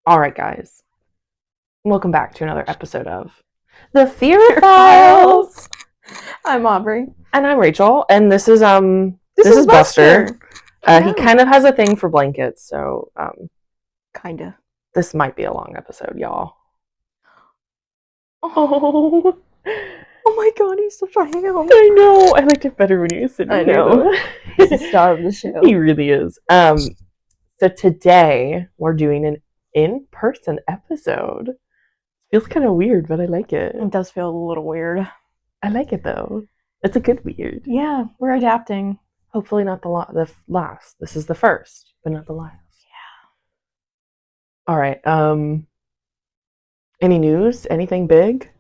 All right, guys. Welcome back to another episode of The Fear Files. I'm Aubrey. And I'm Rachel. And this is Buster. He kind of has a thing for blankets, so Kinda. this might be a long episode, y'all. Oh. Oh my god, he's such a ham. I know. I liked it better when he was sitting I here, know. though. He's the star of the show. He really is. So today we're doing an in-person episode. Feels kind of weird, but I like it. It does feel a little weird. I like it though. It's a good weird. Yeah, we're adapting. Hopefully not the last. This is the first, but not the last. Yeah. All right. Any news? Anything big?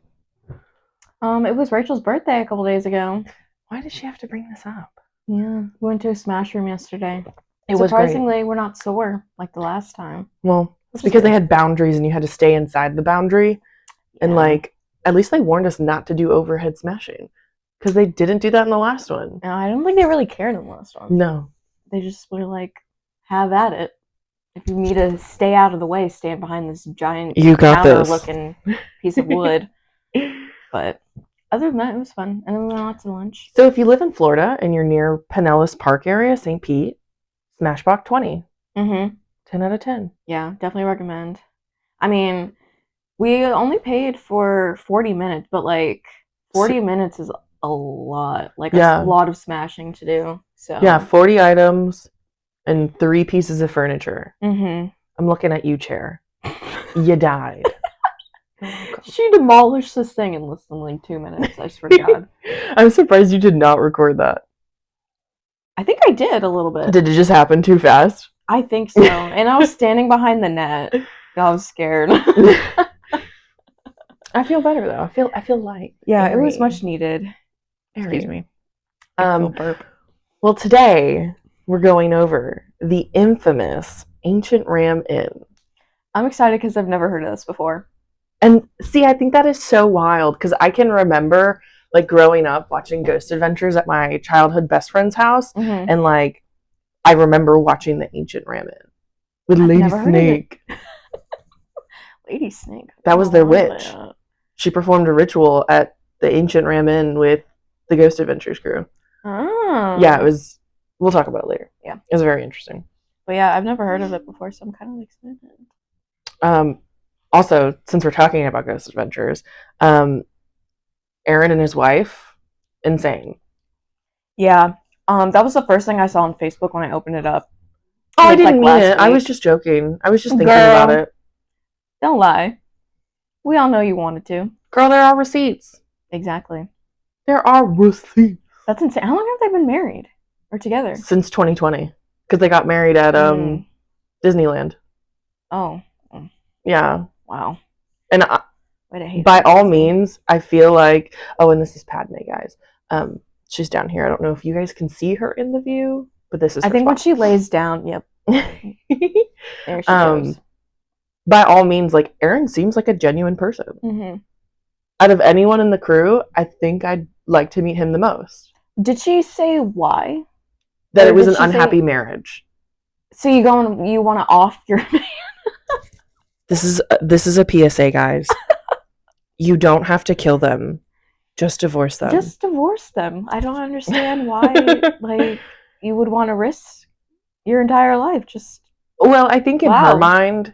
It was Rachel's birthday a couple days ago. Why did she have to bring this up? Yeah, we went to a smash room yesterday. It was great. Surprisingly, we're not sore like the last time. Well, it's because they had boundaries and you had to stay inside the boundary. Yeah. And like, at least they warned us not to do overhead smashing. Because they didn't do that in the last one. No, I don't think they really cared in the last one. No. They just were like, have at it. If you need to stay out of the way, stand behind this giant counter-looking piece of wood. But other than that, it was fun. And then we went out to lunch. So if you live in Florida and you're near Pinellas Park area, St. Pete, Smashbox 20. 10 out of 10. Yeah, definitely recommend. I mean, we only paid for 40 minutes, but like 40 minutes is a lot. Like a lot of smashing to do. So yeah, 40 items and 3 pieces of furniture. I'm looking at you, chair. You died. She demolished this thing in less than like 2 minutes, I swear to God. I'm surprised you did not record that. I think I did a little bit. Did it just happen too fast? I think so. And I was standing behind the net. I was scared. I feel better though. I feel light. Yeah, it was much needed. Excuse me. Burp. Well, today we're going over the infamous Ancient Ram Inn. I'm excited because I've never heard of this before. And see, I think that is so wild because I can remember like growing up watching Ghost Adventures at my childhood best friend's house, and like I remember watching the Ancient Ram Inn with Lady Snake. Lady Snake. That was their witch. She performed a ritual at the Ancient Ram Inn with the Ghost Adventures crew. Oh. Yeah, it was. We'll talk about it later. Yeah, it was very interesting. But yeah, I've never heard of it before, so I'm kind of excited. Also, since we're talking about Ghost Adventures, Aaron and his wife, insane. Yeah. That was the first thing I saw on Facebook when I opened it up. Oh, I didn't mean it. I was just joking. I was just thinking about it. Don't lie. We all know you wanted to. Girl, there are receipts. Exactly. There are receipts. That's insane. How long have they been married? Or together? Since 2020. Because they got married at Disneyland. Oh. Yeah. Wow. And by all means, I feel like... Oh, and this is Padme, guys. She's down here. I don't know if you guys can see her in the view, but this is her spot. When she lays down, yep. There she goes. By all means, like, Aaron seems like a genuine person. Out of anyone in the crew, I think I'd like to meet him the most. Did she say why? That it was an unhappy marriage. So you want to off your man? This is a PSA, guys. You don't have to kill them. Just divorce them. Just divorce them. I don't understand why like you would want to risk your entire life. Well, I think in her mind,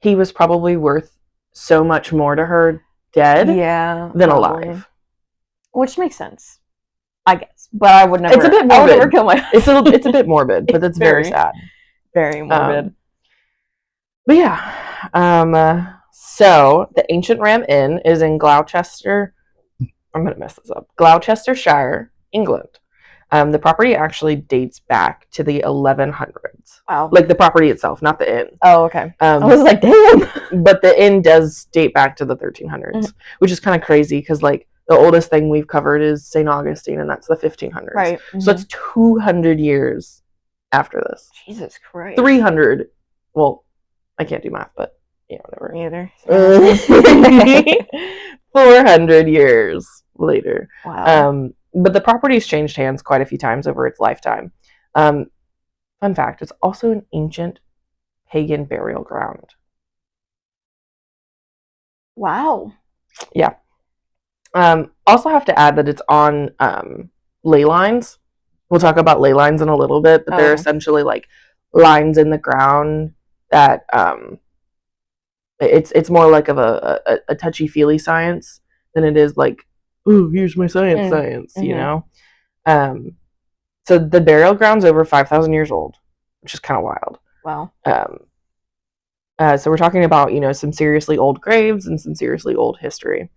he was probably worth so much more to her dead than alive. Which makes sense, I guess. But I would never. It's a bit morbid. I would never kill my. It's a bit morbid, but it's very sad. Very morbid. But yeah, so the Ancient Ram Inn is in Gloucester. I'm gonna mess this up. Gloucestershire, England. The property actually dates back to the 1100s. Wow. Like the property itself, not the inn. Oh, okay. I was like, damn. But the inn does date back to the 1300s, which is kind of crazy because like the oldest thing we've covered is St. Augustine, and that's the 1500s. Right. So it's 200 years after this. Jesus Christ. 300. Well, I can't do math, but yeah, whatever. Me either. 400 years later. Wow. But the property's changed hands quite a few times over its lifetime. Fun fact, it's also an ancient pagan burial ground. Wow. Yeah. Also have to add that it's on ley lines. We'll talk about ley lines in a little bit, but they're essentially like lines in the ground that it's more like of a touchy-feely science than it is like, oh, here's my science, you know? So the burial ground's over 5,000 years old, which is kind of wild. Wow. So we're talking about, you know, some seriously old graves and some seriously old history.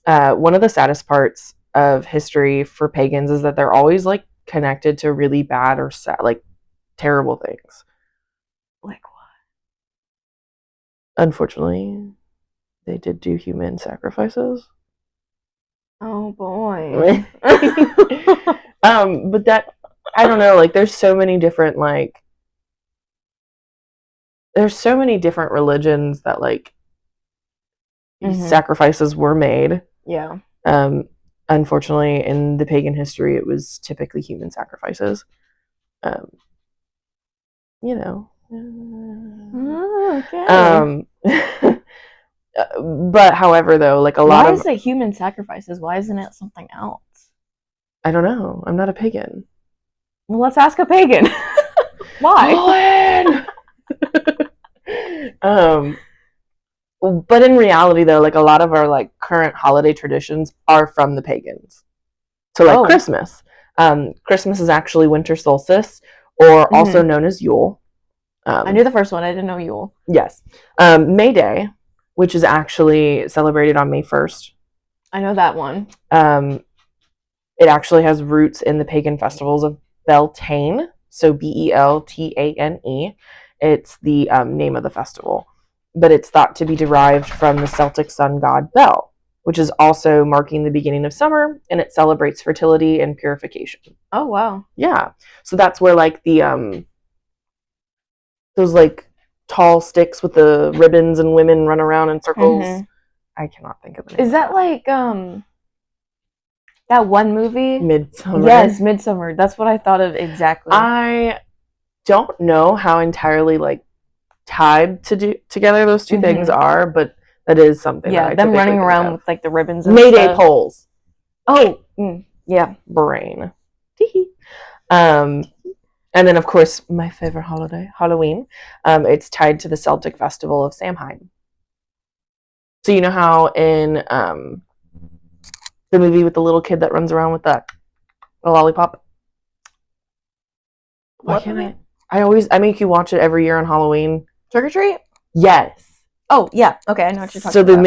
One of the saddest parts of history for pagans is that they're always like connected to really bad or like terrible things. Like what? Unfortunately, they did do human sacrifices. Oh boy. But that, I don't know, like there's so many different religions that like sacrifices were made. Yeah. Unfortunately, in the pagan history, it was typically human sacrifices. You know. Okay. But however, though, like why is it human sacrifices? Why isn't it something else? I don't know. I'm not a pagan. Well, let's ask a pagan. Why? But in reality, though, like a lot of our like current holiday traditions are from the pagans. So like Christmas. Christmas is actually winter solstice, or also known as Yule. I knew the first one. I didn't know Yule. Yes. May Day, which is actually celebrated on May 1st. I know that one. It actually has roots in the pagan festivals of Beltane, so Beltane. It's the name of the festival, but it's thought to be derived from the Celtic sun god Bel, which is also marking the beginning of summer, and it celebrates fertility and purification. Oh, wow. Yeah. So that's where like the those like tall sticks with the ribbons and women run around in circles. I cannot think of the name. Is that like that one movie? Midsummer. Yes, Midsummer. That's what I thought of exactly. I don't know how entirely like tied together those two things are, but that is something. Yeah, them running around with like the ribbons and May Day poles. Oh, yeah, brain. And then of course my favorite holiday, Halloween. It's tied to the Celtic festival of Samhain. So you know how in the movie with the little kid that runs around with the lollipop? Why can't I make you watch it every year on Halloween. Trick or Treat? Yes. Oh, yeah. Okay, I know what you're talking about. So the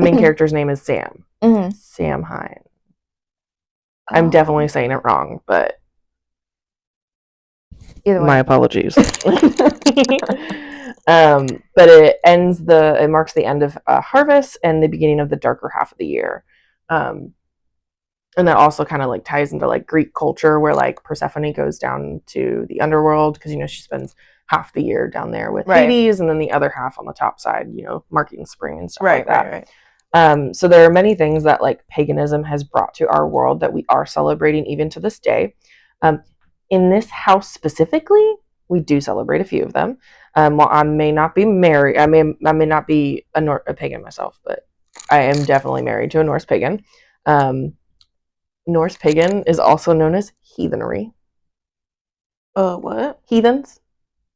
main character's name is Sam. Samhain. I'm definitely saying it wrong, but either way. My apologies. But it marks the end of harvest and the beginning of the darker half of the year. And that also kind of like ties into like Greek culture, where like Persephone goes down to the underworld because, you know, she spends half the year down there with Hades, and then the other half on the top side, you know, marking spring and stuff like that. So there are many things that like paganism has brought to our world that we are celebrating even to this day. In this house specifically, we do celebrate a few of them. While I may not be married, I may not be a pagan myself, but I am definitely married to a Norse pagan. Norse pagan is also known as heathenry. What? Heathens?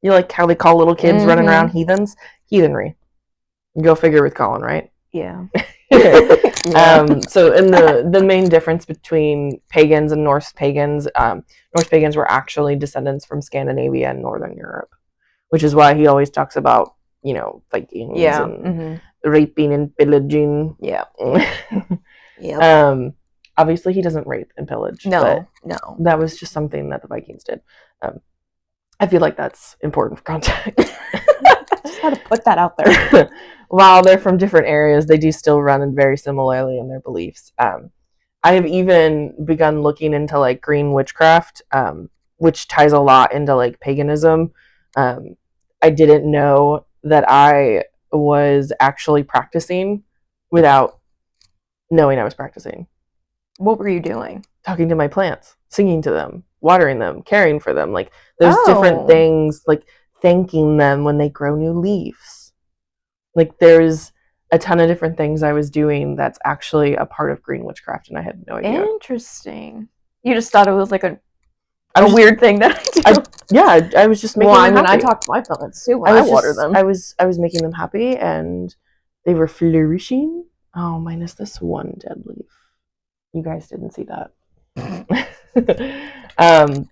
You like how they call little kids running around heathens? Heathenry. Go figure with Colin, right? Yeah. So in the main difference between pagans and Norse pagans were actually descendants from Scandinavia and Northern Europe, which is why he always talks about, you know, Vikings and raping and pillaging. Yeah. Obviously he doesn't rape and pillage. No. That was just something that the Vikings did. I feel like that's important for context. Just had to put that out there. While they're from different areas, they do still run very similarly in their beliefs. I have even begun looking into like green witchcraft, which ties a lot into like paganism. I didn't know that I was actually practicing without knowing I was practicing. What were you doing? Talking to my plants, singing to them, watering them, caring for them. Like there's different things, like thanking them when they grow new leaves. Like there's a ton of different things I was doing that's actually a part of green witchcraft, and I had no idea. Interesting. You just thought it was like a weird thing that I do. I was just making them happy. I talk to my plants too when I water them. I was making them happy, and they were flourishing. Oh, minus this one dead leaf. You guys didn't see that.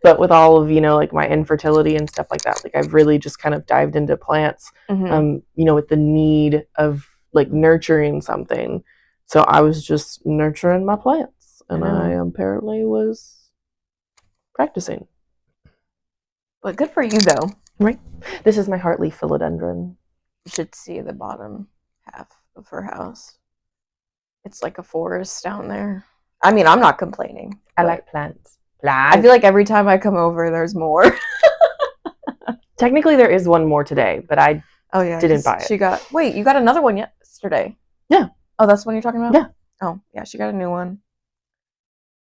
But with all of, like my infertility and stuff like that, like I've really just kind of dived into plants, with the need of like nurturing something. So I was just nurturing my plants, and I apparently was practicing. But good for you, though. Right. This is my heartleaf philodendron. You should see the bottom half of her house. It's like a forest down there. I mean, I'm not complaining. I like plants. I feel like every time I come over, there's more. Technically, there is one more today, but I didn't buy it. Wait, you got another one yesterday? Yeah. Oh, that's the one you're talking about? Yeah. Oh, yeah, she got a new one.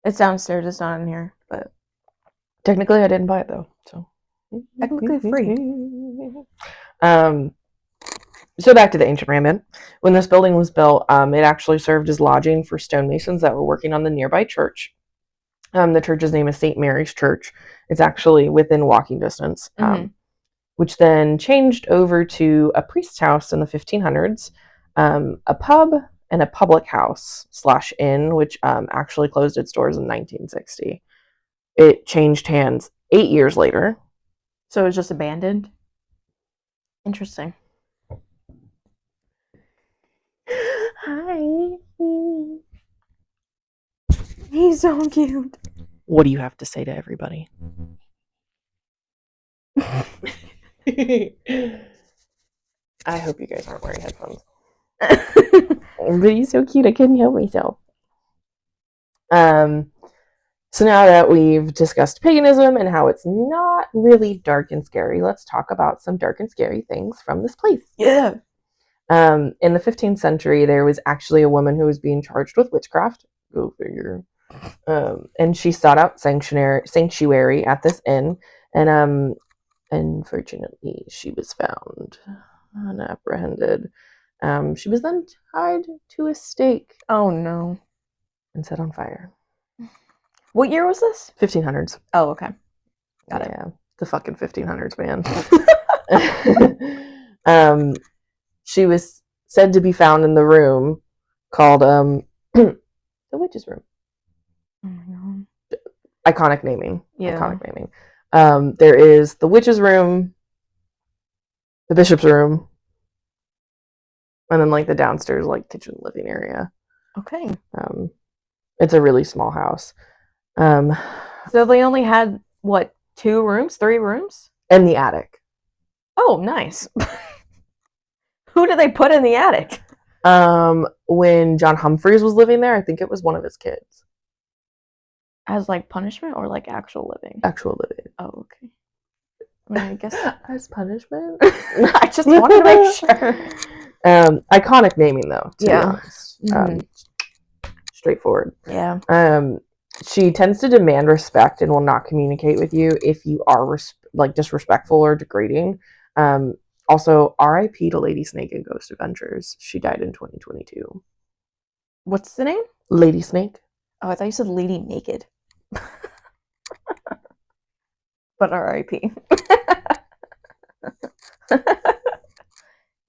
It's downstairs. It's not in here, but technically, I didn't buy it though. So technically free. So back to the ancient Ram Inn. When this building was built, it actually served as lodging for stonemasons that were working on the nearby church. The church's name is St. Mary's Church. It's actually within walking distance, which then changed over to a priest's house in the 1500s, a pub, and a public house / inn, which actually closed its doors in 1960. It changed hands 8 years later. So it was just abandoned? Interesting. Hi. He's so cute. What do you have to say to everybody? I hope you guys aren't wearing headphones. But he's so cute, I couldn't help myself. So now that we've discussed paganism and how it's not really dark and scary, let's talk about some dark and scary things from this place. Yeah. In the 15th century, there was actually a woman who was being charged with witchcraft. Go figure. And she sought out sanctuary at this inn, and unfortunately, she was found and apprehended. She was then tied to a stake. Oh no! And set on fire. What year was this? 1500s. Oh, okay. Got it. Yeah, the fucking 1500s, man. She was said to be found in the room called the witch's room. Oh my god. Iconic naming. Yeah. Iconic naming. There is the witch's room, the bishop's room, and then like the downstairs like kitchen living area. Okay. It's a really small house. So they only had what, 2 rooms, 3 rooms? And the attic. Oh, nice. Who did they put in the attic? When John Humphreys was living there, I think it was one of his kids. As like punishment or like actual living? Actual living. Oh, okay. I mean, I guess as punishment. I just wanted to make sure. Iconic naming though. To yeah. be honest. Straightforward. Yeah. She tends to demand respect and will not communicate with you if you are disrespectful or degrading. Also, R.I.P. to Lady Snake and Ghost Adventures. She died in 2022. What's the name? Lady Snake. Oh, I thought you said Lady Naked. But R.I.P.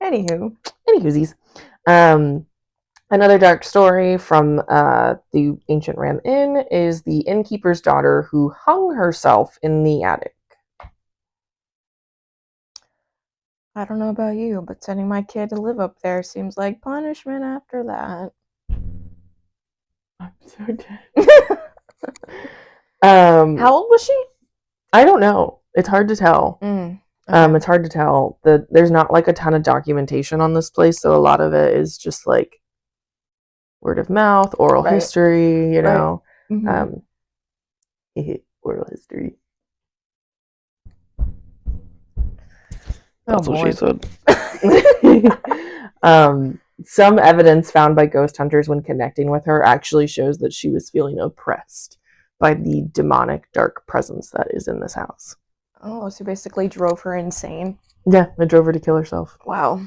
Anywhoosies. Another dark story from the ancient Ram Inn is the innkeeper's daughter who hung herself in the attic. I don't know about you, but sending my kid to live up there seems like punishment after that. I'm so dead. How old was she? I don't know. It's hard to tell. Okay. It's hard to tell. There's not like a ton of documentation on this place, so a lot of it is just like word of mouth, oral history, you know. Right. Oral history. That's what she said. Some evidence found by ghost hunters when connecting with her actually shows that she was feeling oppressed by the demonic dark presence that is in this house. Oh, so basically drove her insane. Yeah, it drove her to kill herself. Wow.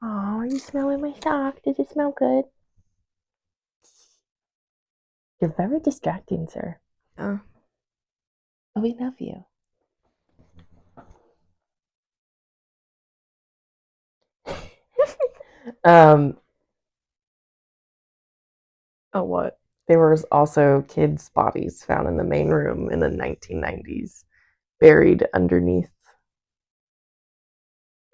Oh, are you smelling my sock? Does it smell good? You're very distracting, sir. Oh. Oh, we love you. Oh, what? There was also kids' bodies found in the main room in the 1990s, buried underneath.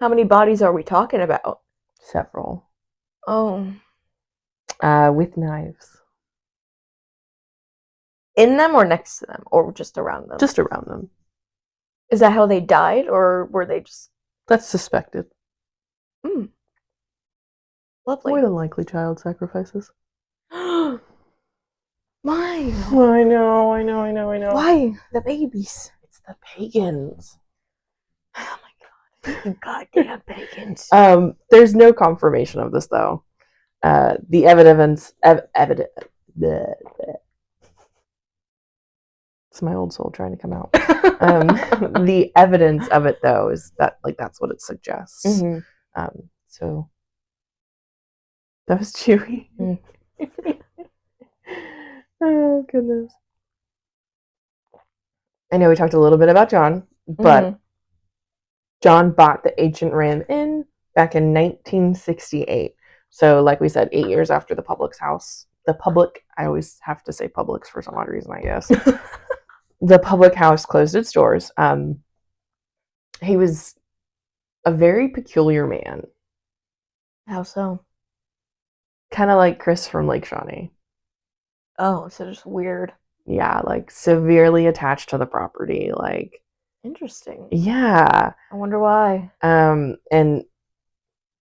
How many bodies are we talking about? Several. Oh. With knives. In them or next to them? Or just around them? Just around them. Is that how they died? Or were they just... That's suspected. Lovely. More than likely child sacrifices. Why? I know. Why? The babies. It's the pagans. Oh my god. You goddamn pagans. There's no confirmation of this, though. The evidence... It's my old soul trying to come out. The evidence of it, though, is that, like, that's what it suggests. Mm-hmm. So... That was chewy. Oh, goodness. I know we talked a little bit about John, but John bought the Ancient Ram Inn back in 1968. So, like we said, 8 years after the Publix house. The public, I always have to say Publix for some odd reason, I guess. The public house closed its doors. He was a very peculiar man. How so? Kind of like Chris from Lake Shawnee. Oh, so just weird. Yeah, like severely attached to the property. Like, interesting. Yeah. I wonder why. And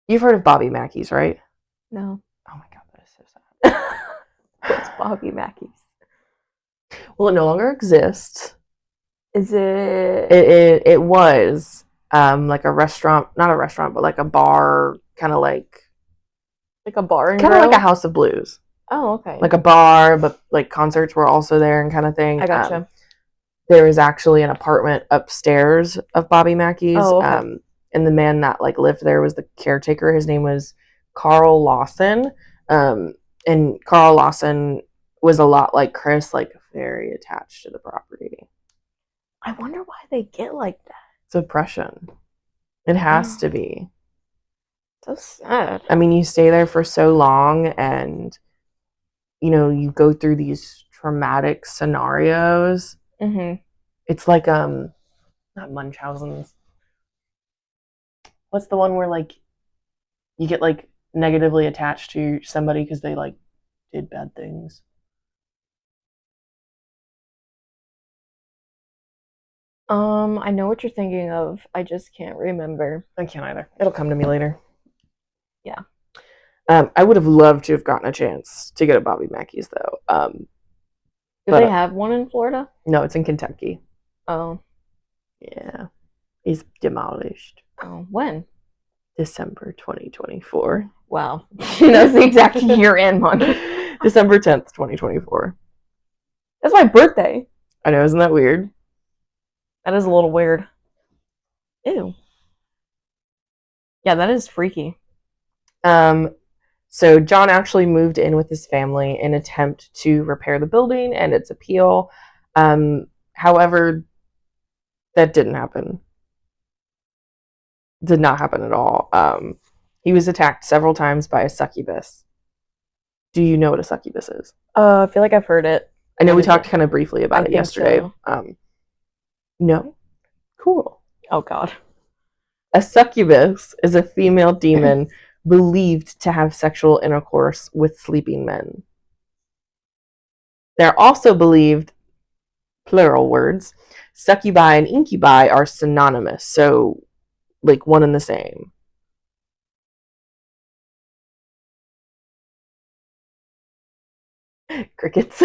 you've heard of Bobby Mackey's, right? No. Oh my god, that is so sad. What's Bobby Mackey's? Well, it no longer exists. Is it? It was like a restaurant, not a restaurant, but like a bar, kind of like a bar and kind of like a House of Blues. Oh, okay. Like a bar, but like concerts were also there and kind of thing. I gotcha. There was actually an apartment upstairs of Bobby Mackey's. Oh, okay. And the man that like lived there was the caretaker. His name was Carl Lawson. And Carl Lawson was a lot like Chris, like very attached to the property. I wonder why they get like that. It's oppression. It has to be. So sad. I mean, you stay there for so long and, you know, you go through these traumatic scenarios. Mm-hmm. It's like, not Munchausen's. What's the one where, like, you get, like, negatively attached to somebody because they, like, did bad things? I know what you're thinking of. I just can't remember. I can't either. It'll come to me later. Yeah. I would have loved to have gotten a chance to get a Bobby Mackey's, though. Do they have one in Florida? No, it's in Kentucky. Oh. Yeah. He's demolished. Oh, when? December 2024. Wow. She knows the exact year and month. December 10th, 2024. That's my birthday. I know, isn't that weird? That is a little weird. Ew. Yeah, that is freaky. So John actually moved in with his family in an attempt to repair the building and its appeal. However, that didn't happen. Did not happen at all. He was attacked several times by a succubus. Do you know what a succubus is? I feel like I've heard it. I know we talked kind of briefly about it yesterday. So. No? Cool. Oh, God. A succubus is a female demon believed to have sexual intercourse with sleeping men. They're also believed, plural words, succubi and incubi are synonymous, so like one and the same. Crickets.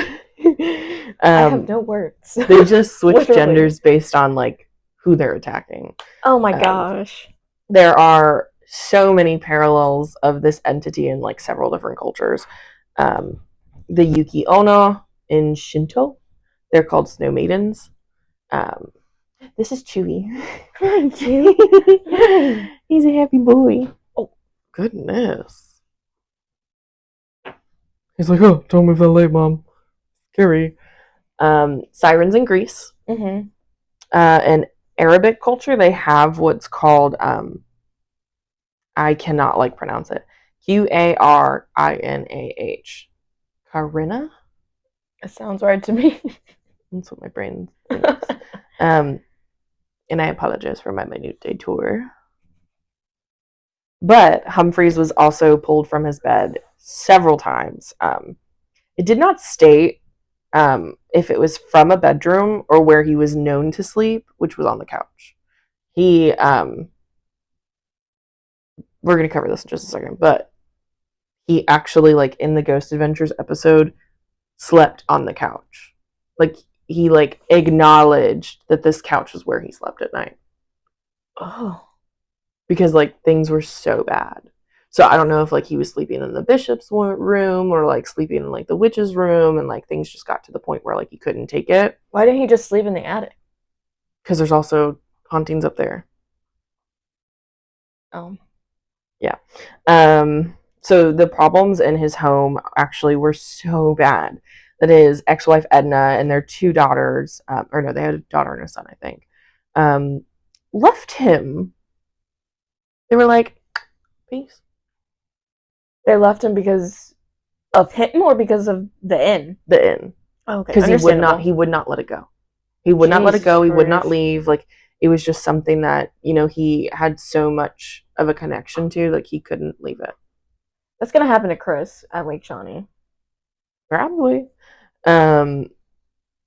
I have no words. They just switch genders based on like who they're attacking. Oh my gosh. There are so many parallels of this entity in like several different cultures. The Yuki Onna in Shinto, they're called snow maidens. This is Chewy. Hi, Chewy. He's a happy boy. Oh, Goodness. He's like, oh, don't move that late, Mom. Scary. Sirens in Greece. Mm-hmm. In Arabic culture, they have what's called, I cannot pronounce it, Qarinah. Karina? It sounds right to me. That's what my brain thinks. And I apologize for my minute detour. But Humphreys was also pulled from his bed several times. It did not state if it was from a bedroom or where he was known to sleep, which was on the couch. We're going to cover this in just a second, but he actually, in the Ghost Adventures episode, slept on the couch. He acknowledged that this couch was where he slept at night. Oh. Because things were so bad. So I don't know if he was sleeping in the bishop's room or sleeping in the witch's room, and things just got to the point where he couldn't take it. Why didn't he just sleep in the attic? Because there's also hauntings up there. Oh. Yeah. So the problems in his home actually were so bad that his ex-wife Edna and their 2 daughters, they had a daughter and a son, I think, left him. They were like, peace. They left him because of him or because of the inn? The inn. Oh, okay. Because he would not let it go. He would not let it go. He would not leave. It was just something that, he had so much of a connection to, he couldn't leave it. That's going to happen to Chris at Lake Shawnee. Probably. So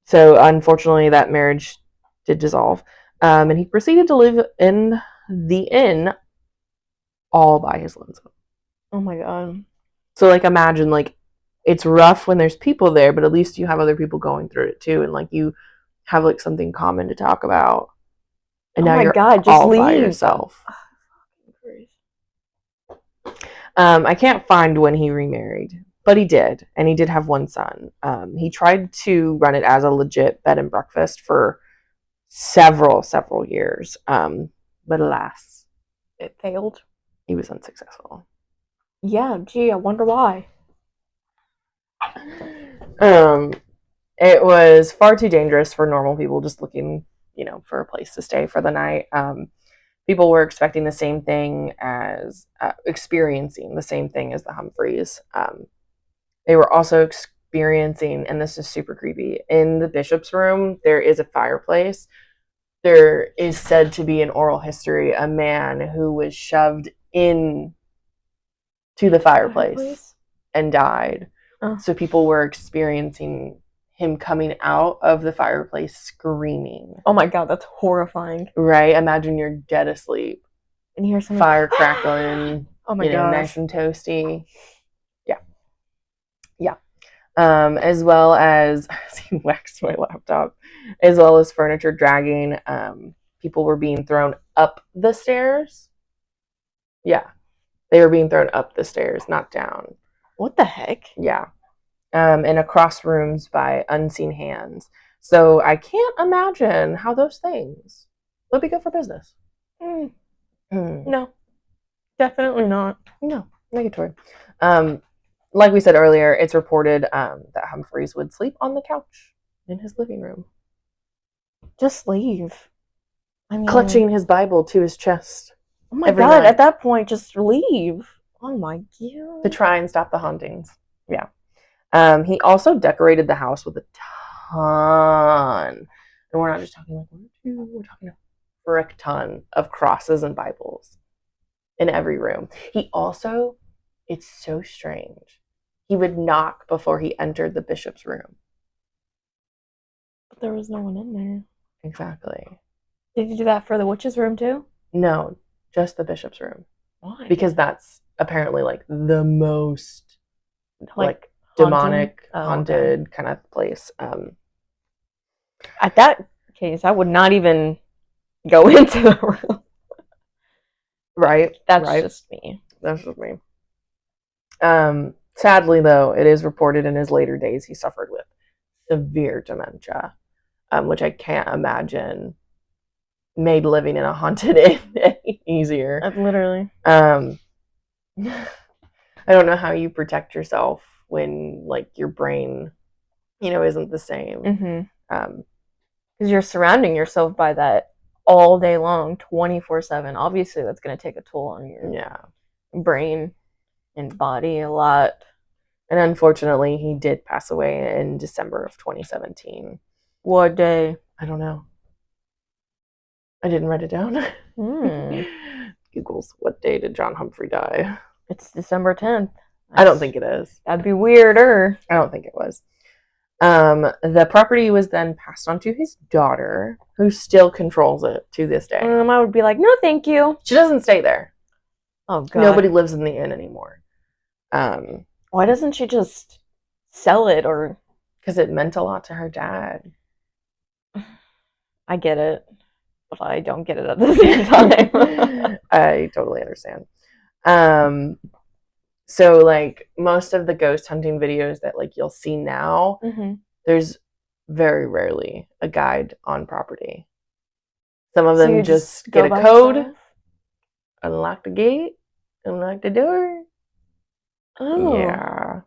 unfortunately that marriage did dissolve. And he proceeded to live in the inn all by his lonesome. Oh my God. So imagine it's rough when there's people there, but at least you have other people going through it too, and you have something common to talk about. And now you're just all by yourself. I can't find when he remarried, but he did, and he did have one son. He tried to run it as a legit bed and breakfast for several years, but alas, it failed. He was unsuccessful. Yeah, gee, I wonder why. It was far too dangerous for normal people just looking, for a place to stay for the night. People were expecting the same thing as, experiencing the same thing as the Humphreys. They were also experiencing, and this is super creepy, in the bishop's room, there is a fireplace. There is said to be in oral history a man who was shoved in to the fireplace and died. Oh. So people were experiencing him coming out of the fireplace screaming. Oh my God, that's horrifying. Right? Imagine you're dead asleep. And you hear something fire crackling. Oh my God. Nice and toasty. Yeah. Yeah. As well as he waxed my laptop. As well as furniture dragging. People were being thrown up the stairs. Yeah. They were being thrown up the stairs, not down. What the heck? Yeah. And across rooms by unseen hands. So I can't imagine how those things would be good for business. No. Definitely not. No. Negatory. Like we said earlier, it's reported that Humphreys would sleep on the couch in his living room. Just leave. I mean, clutching his Bible to his chest. Oh my God, night. At that point, just leave. Oh my God. To try and stop the hauntings. Yeah. He also decorated the house with a ton. And we're not just talking like 1 or 2, we're talking a frick ton of crosses and Bibles in every room. He also, it's so strange, he would knock before he entered the bishop's room. But there was no one in there. Exactly. Did you do that for the witch's room too? No, just the bishop's room. Why? Because that's apparently like the most like demonic, haunted kind of place. At that case, I would not even go into the room. Right. That's just me. That's just me. Sadly, though, it is reported in his later days he suffered with severe dementia, which I can't imagine made living in a haunted inn any easier. Literally. I don't know how you protect yourself when like your brain, isn't the same. Because you're surrounding yourself by that all day long, 24/7. Obviously, that's going to take a toll on your brain and body a lot. And unfortunately, he did pass away in December of 2017. What day? I don't know. I didn't write it down. Google's what day did John Humphrey die? It's December 10th. I don't think it is. That'd be weirder. I don't think it was. The property was then passed on to his daughter, who still controls it to this day. I would be like, no, thank you. She doesn't stay there. Oh, God. Nobody lives in the inn anymore. Why doesn't she just sell it? Or because it meant a lot to her dad. I get it, but I don't get it at the same time. I totally understand. So like most of the ghost hunting videos that like you'll see now, there's very rarely a guide on property. Some of them just get a code, unlock the gate, unlock the door. Oh. Yeah.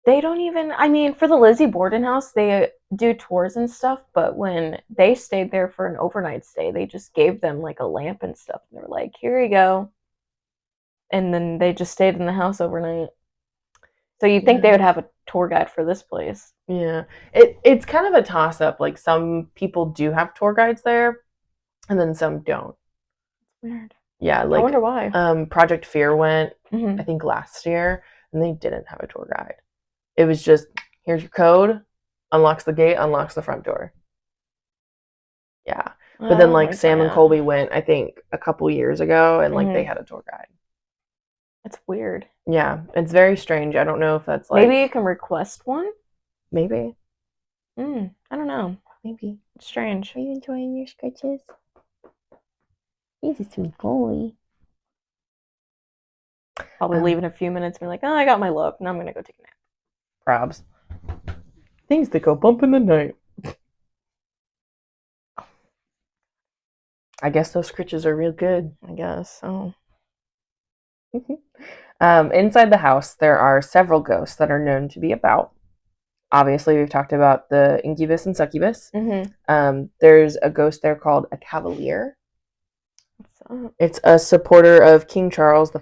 They don't even, I mean, for the Lizzie boarding house, they do tours and stuff, but when they stayed there for an overnight stay, they just gave them like a lamp and stuff. And they were like, here you go. And then they just stayed in the house overnight. So you'd think they would have a tour guide for this place. Yeah. It's kind of a toss-up. Like, some people do have tour guides there, and then some don't. Weird. Yeah, like, I wonder why. Project Fear went, I think, last year, and they didn't have a tour guide. It was just, here's your code, unlocks the gate, unlocks the front door. Yeah. But then, like, Sam and Colby went, I think, a couple years ago, and, like, they had a tour guide. That's weird. Yeah, it's very strange. I don't know if that's, like... Maybe you can request one? Maybe. I don't know. Maybe. It's strange. Are you enjoying your sketches? He's a sweet boy. Probably leave in a few minutes and be like, oh, I got my look. Now I'm going to go take a nap. Probs. Things that go bump in the night. I guess those scritches are real good. I guess. Oh. Inside the house, there are several ghosts that are known to be about. Obviously, we've talked about the incubus and succubus. There's a ghost there called a cavalier. What's up? It's a supporter of King Charles I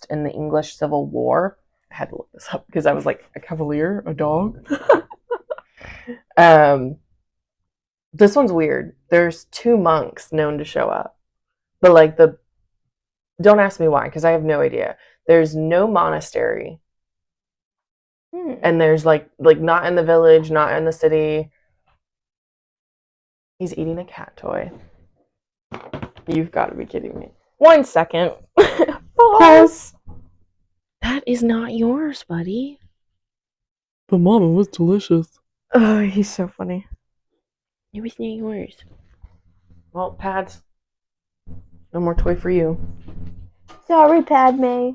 in the English Civil War. I had to look this up because I was like, a cavalier? A dog? This one's weird. There's 2 monks known to show up. But like don't ask me why, because I have no idea. There's no monastery. And there's like not in the village, not in the city. He's eating a cat toy. You've got to be kidding me. 1 second. Pause. That is not yours, buddy. But Mom, it was delicious. Oh, he's so funny. It was not yours. Well, Pads. No more toy for you. Sorry, Padme.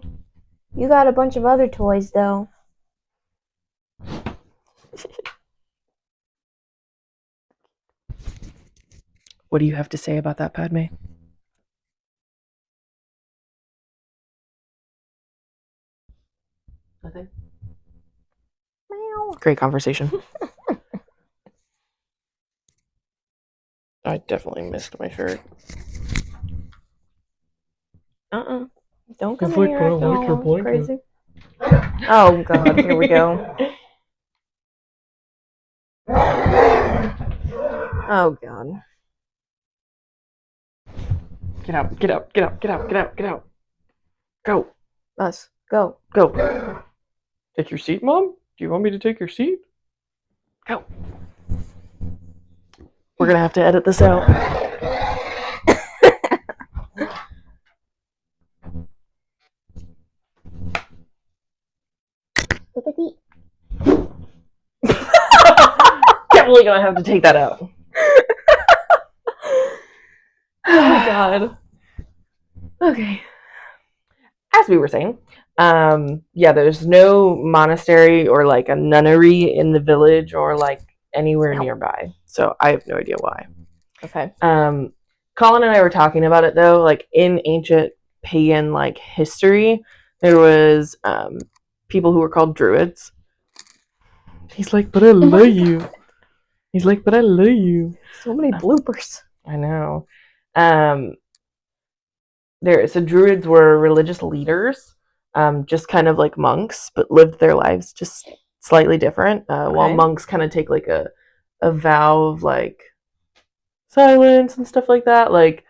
You got a bunch of other toys, though. What do you have to say about that, Padme? Nothing? Meow. Great conversation. I definitely missed my shirt. Don't come It's in like here when I acting like your all blanket. crazy. Oh, God. Here we go. Oh, God. Get out, get out, get out, get out, get out, get out. Go. Us. Go. Go. Take your seat, Mom? Do you want me to take your seat? Go. We're going to have to edit this out. Definitely going to have to take that out. Oh, my God. Okay. As we were saying, there's no monastery or like a nunnery in the village or like anywhere nearby. So I have no idea why. Okay. Colin and I were talking about it though, like in ancient pagan like history, there was people who were called druids. He's like, but I love you. He's like, but I love you. So many bloopers. I know. So druids were religious leaders, just kind of like monks, but lived their lives just slightly different. While monks kind of take like a vow of like silence and stuff like that. Like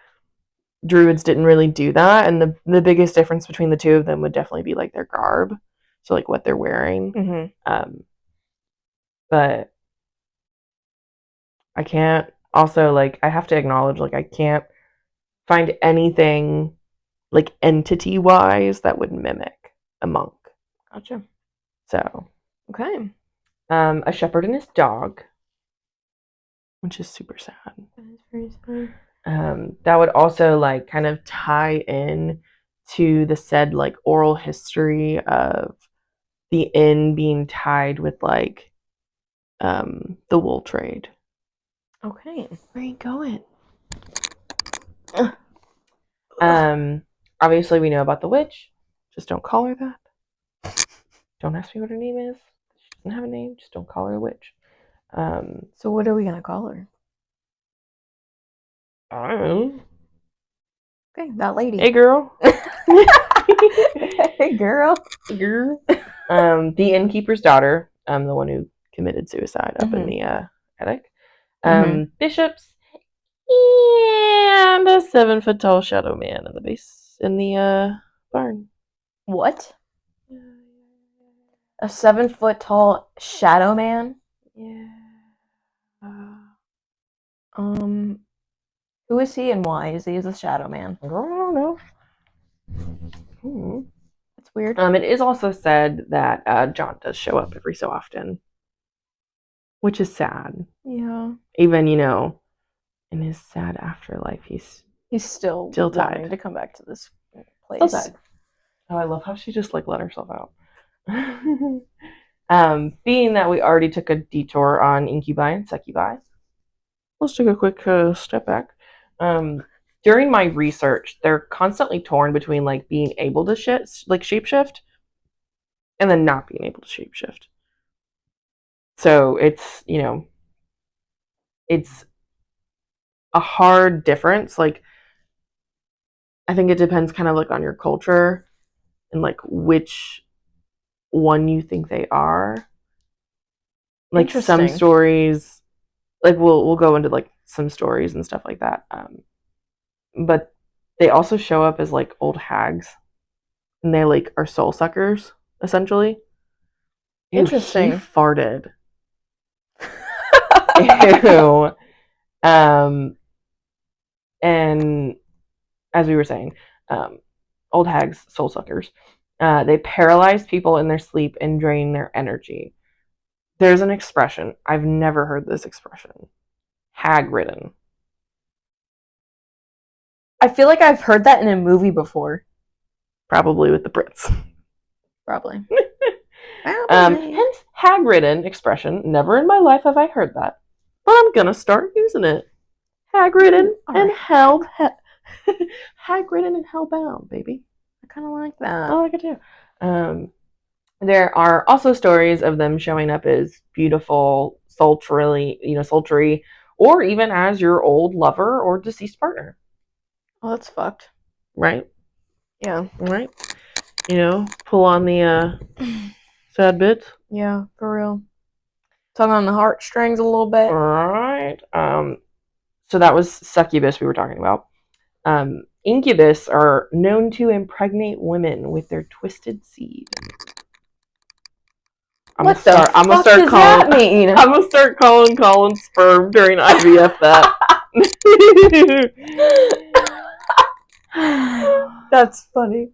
druids didn't really do that, and the biggest difference between the two of them would definitely be like their garb, so like what they're wearing. Mm-hmm. But I can't also like I have to acknowledge like I can't find anything like entity wise that would mimic a monk. Gotcha. So okay. A shepherd and his dog, which is super sad. That is very sad. That would also like kind of tie in to the said like oral history of the inn being tied with like the wool trade. Okay. Where are you going? Obviously we know about the witch. Just don't call her that. Don't ask me what her name is. She doesn't have a name. Just don't call her a witch. So what are we gonna call her? I don't know. Okay, that lady. Hey girl. Hey girl. Girl. The innkeeper's daughter, the one who committed suicide up in the attic. Bishops and a 7-foot tall shadow man in the base in the barn. What? A 7-foot tall shadow man? Yeah. Who is he and why is he a shadow man? I don't know. That's weird. It is also said that John does show up every so often, which is sad. Yeah. Even in his sad afterlife, he's still tied to come back to this place. Still tied. Oh, I love how she just like let herself out. Being that we already took a detour on incubi and succubi, let's take a quick step back. During my research, they're constantly torn between like being able to shapeshift and then not being able to shapeshift. So it's it's a hard difference. Like I think it depends kind of like on your culture and like which one you think they are. Like some stories, like we'll go into like some stories and stuff like that. But they also show up as like old hags, and they like are soul suckers essentially. Interesting. Ew, he farted. Ew. And as we were saying, old hags, soul suckers. They paralyze people in their sleep and drain their energy. There's an expression. I've never heard this expression. Hag-ridden. I feel like I've heard that in a movie before. Probably with the Brits. Probably. Hence, hag-ridden expression. Never in my life have I heard that. But I'm gonna start using it. Hag-ridden and hag-ridden and hellbound, baby. I kind of like that. I like it too. There are also stories of them showing up as beautiful, sultry, or even as your old lover or deceased partner. Oh, that's fucked. Right? Yeah. Right? Pull on the sad bits. Yeah, for real. Tug on the heartstrings a little bit. Right. So that was succubus we were talking about. Incubus are known to impregnate women with their twisted seed. I'm gonna start calling Colin sperm during IVF that. That's funny.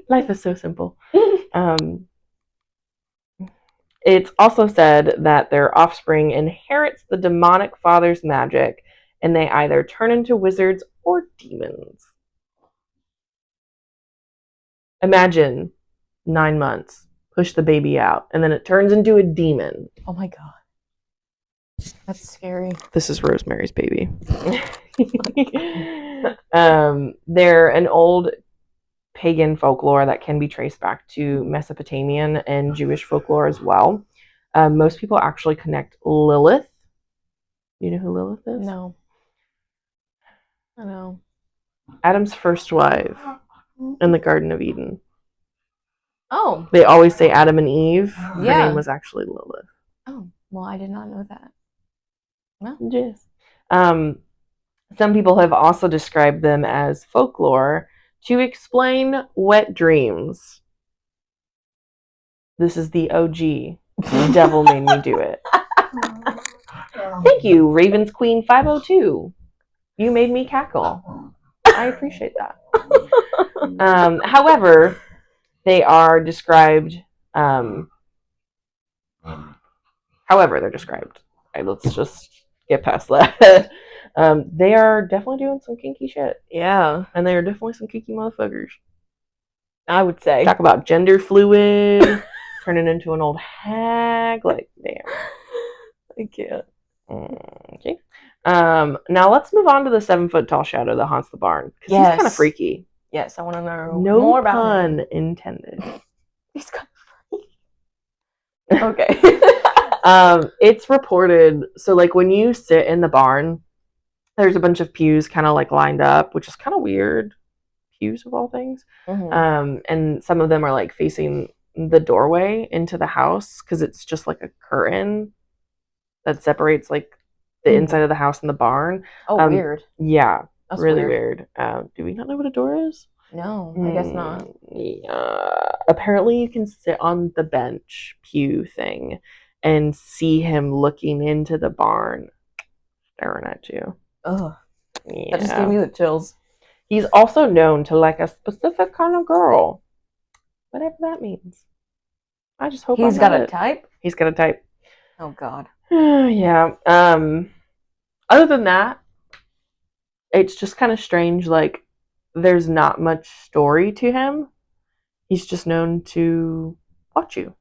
Life is so simple. It's also said that their offspring inherits the demonic father's magic, and they either turn into wizards or demons. Imagine 9 months. Push the baby out, and then it turns into a demon. Oh my god. That's scary. This is Rosemary's Baby. They're an old pagan folklore that can be traced back to Mesopotamian and Jewish folklore as well. Most people actually connect Lilith. You know who Lilith is? No. I know. Adam's first wife in the Garden of Eden. Oh. They always say Adam and Eve. Her Yeah. name was actually Lilith. Oh, well, I did not know that. Well. Yes. Some people have also described them as folklore to explain wet dreams. This is the OG. The devil made me do it. Thank you, Ravens Queen 502. You made me cackle. I appreciate that. However, they are described. However, they're described. Right, let's just get past that. They are definitely doing some kinky shit. Yeah. And they are definitely some kinky motherfuckers. I would say. Talk about gender fluid, turning into an old hag. Like, damn. I can't. Okay. Now let's move on to the 7-foot tall shadow that haunts the barn. Because he's kind of freaky. Yes, I want to know No more about pun him. intended. He's kind of freaky. Okay. It's reported, so like when you sit in the barn, there's a bunch of pews kind of like lined up, which is kind of weird. Pews of all things. Mm-hmm. And some of them are like facing the doorway into the house because it's just like a curtain that separates like the inside of the house and the barn. Oh, weird. Yeah. That's really weird. Do we not know what a door is? No, I guess not. Yeah. Apparently you can sit on the bench pew thing and see him looking into the barn, staring at you. Ugh. Yeah. That just gave me the chills. He's also known to like a specific kind of girl. Whatever that means. I just hope he's got a type? He's got a type. Oh, God. Yeah. Other than that, it's just kind of strange. Like, there's not much story to him. He's just known to watch you.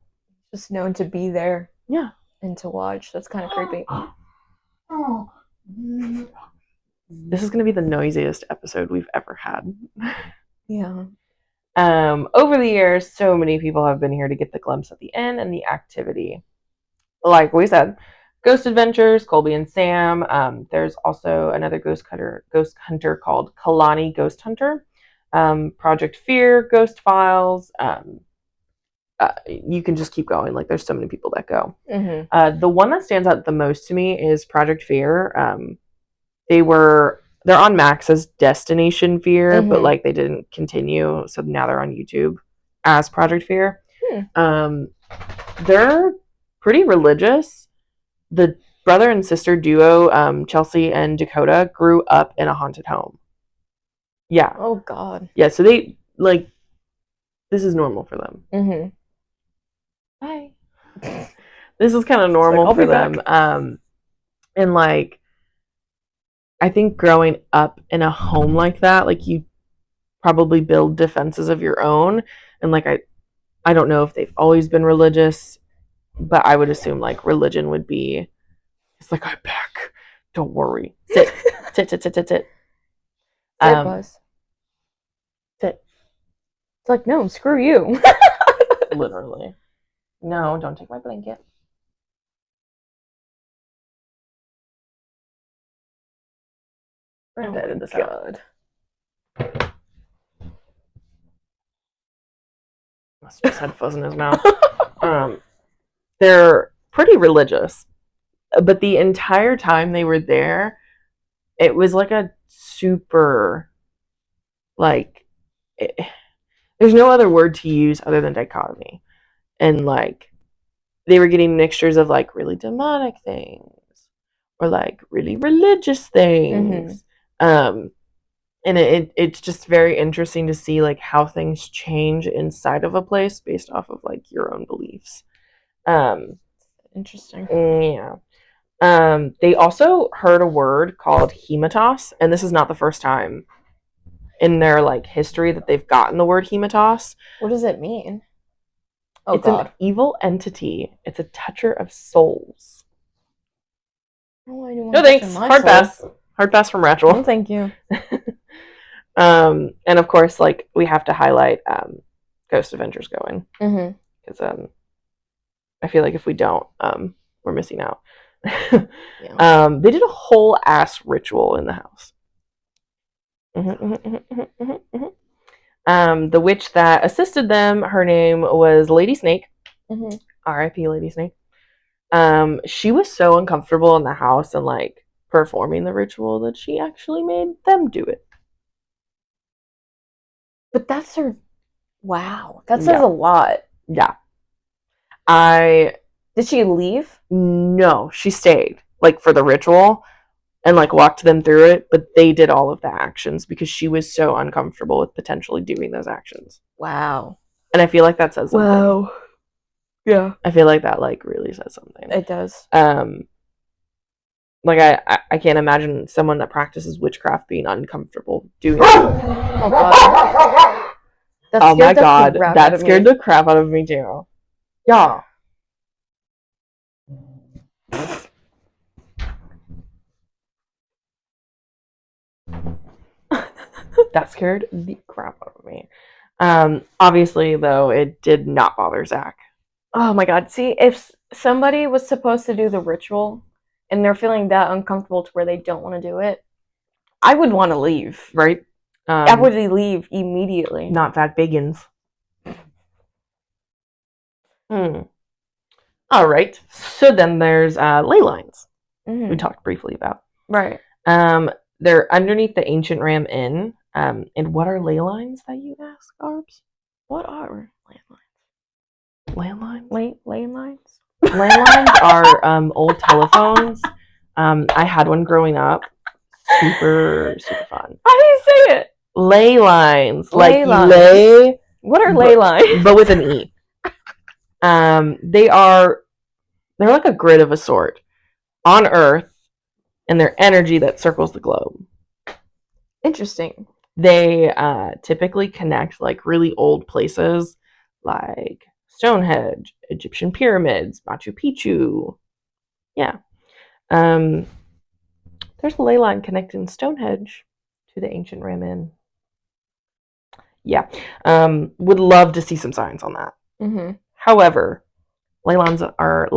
Just known to be there. Yeah. And to watch. That's kind of creepy. This is going to be the noisiest episode we've ever had. Yeah. Over the years, so many people have been here to get the glimpse at the inn and the activity. Like we said, Ghost Adventures, Colby and Sam. There's also another ghost hunter called Kalani Ghost Hunter. Project Fear, Ghost Files. You can just keep going. Like, there's so many people that go. Mm-hmm. The one that stands out the most to me is Project Fear. They're on Max as Destination Fear, but like they didn't continue, so now they're on YouTube as Project Fear. They're pretty religious. The brother and sister duo, Chelsea and Dakota, grew up in a haunted home. Yeah. Oh, God. Yeah, so they, like, this is normal for them. Mm-hmm. Bye. This is kind of normal for them. And, like, I think growing up in a home like that, like, you probably build defenses of your own. And, like, I don't know if they've always been religious, but I would assume, like, religion would be, it's like, I'm back. Don't worry. Sit. Sit. Sit, Buzz. Sit. It's like, no, screw you. Literally. No, don't take my blanket. We're gonna edit this out. Must have just had fuzz in his mouth. They're pretty religious, but the entire time they were there, it was like a super, like, there's no other word to use other than dichotomy. And, like, they were getting mixtures of, like, really demonic things or, like, really religious things. And it's just very interesting to see, like, how things change inside of a place based off of, like, your own beliefs. Interesting. Yeah. They also heard a word called hematos, and this is not the first time in their, like, history that they've gotten the word hematos. What does it mean? Oh, it's God. An evil entity. It's a toucher of souls. Oh, I don't want no thanks. Hard pass. Hard pass from Rachel. No, thank you. And of course, like, we have to highlight Ghost Adventures going. Because I feel like if we don't, we're missing out. Yeah. They did a whole ass ritual in the house. The witch that assisted them, her name was Lady Snake. R.I.P. Lady Snake. She was so uncomfortable in the house and like performing the ritual that she actually made them do it. But that's her. Wow, that says a lot. Yeah. Did she leave? No, she stayed like for the ritual and like walked them through it, but they did all of the actions because she was so uncomfortable with potentially doing those actions. Wow. And I feel like that says something. Wow. Yeah. I feel like that like really says something. It does. Like I can't imagine someone that practices witchcraft being uncomfortable doing it. Oh god. Oh my god, that scared the crap out of me too. Yeah. That scared the crap out of me. Obviously, though, it did not bother Zach. Oh my god. See, if somebody was supposed to do the ritual and they're feeling that uncomfortable to where they don't want to do it, I would want to leave. Right? I would leave immediately. Not Zach Bagans. All right. So then there's Ley Lines. We talked briefly about. Right. They're underneath the Ancient Ram Inn. And what are ley lines that you ask, Garbs? What are landlines? Landlines? Landlines are old telephones. I had one growing up. Super fun. How do you say it? Ley lines. Ley like lines. lay. What are ley lines? But with an E. They're like a grid of a sort on Earth, and they're energy that circles the globe. Interesting. They typically connect like really old places like Stonehenge, Egyptian pyramids, Machu Picchu. Yeah. There's a ley line connecting Stonehenge to the ancient Ram Inn. Yeah. Would love to see some signs on that. However, ley lines are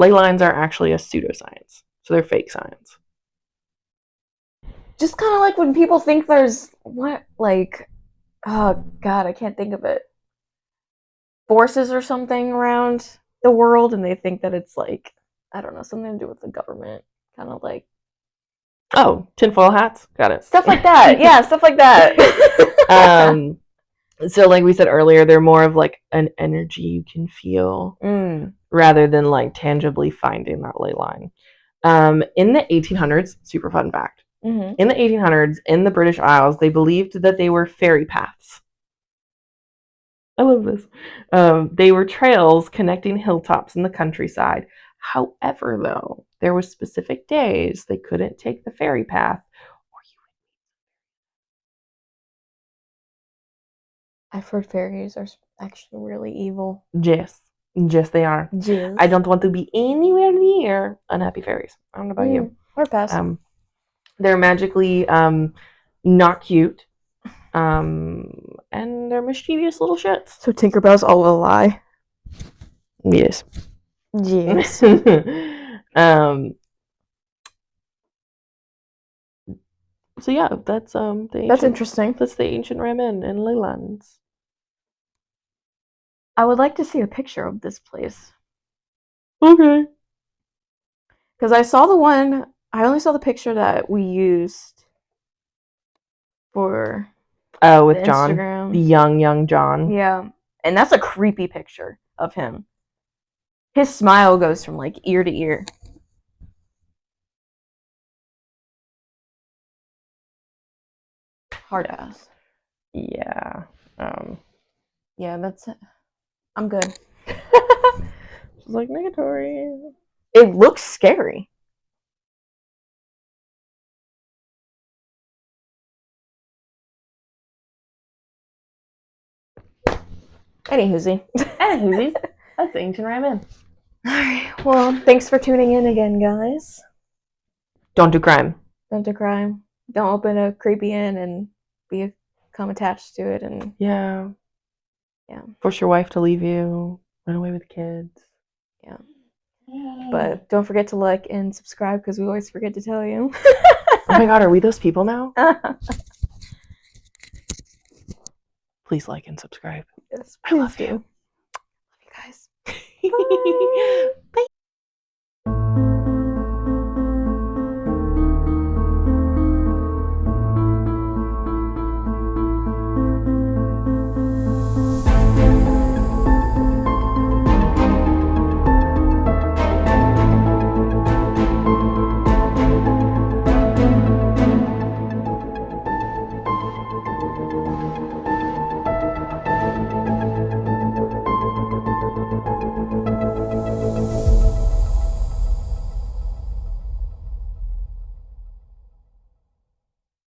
actually a pseudoscience. So they're fake science. Just kind of like when people think there's oh god, I can't think of it. Forces or something around the world, and they think that it's like, I don't know, something to do with the government, kind of like. Oh, tinfoil hats, got it. Stuff like that, yeah, stuff like that. So like we said earlier, they're more of like an energy you can feel rather than like tangibly finding that ley line. In the 1800s, super fun fact. In the 1800s, in the British Isles, they believed that they were fairy paths. I love this. They were trails connecting hilltops in the countryside. However, though, there were specific days they couldn't take the fairy path. I've heard fairies are actually really evil. Yes, they are. Yes. I don't want to be anywhere near unhappy fairies. I don't know about you. Or pass. They're magically not cute. And they're mischievous little shits. So Tinkerbell's all a lie. Yes. Yes. So yeah, that's that's interesting. That's the ancient Ram Inn and Ley Lines. I would like to see a picture of this place. Okay. Because I only saw the picture that we used for with John. Instagram. The young John. Yeah. And that's a creepy picture of him. His smile goes from like ear to ear. Hard ass. Yeah. Yeah, that's it. I'm good. She's like negatory. It looks scary. Anywhoosie. That's the ancient Ram Inn. Alright, well, thanks for tuning in again, guys. Don't do crime. Don't do crime. Don't open a creepy inn and be a become attached to it, and Yeah. Yeah. Force your wife to leave you. Run away with kids. Yeah. But don't forget to like and subscribe because we always forget to tell you. Oh my god, are we those people now? Please like and subscribe. Yes, I love do. you. Love you guys. Bye. Bye.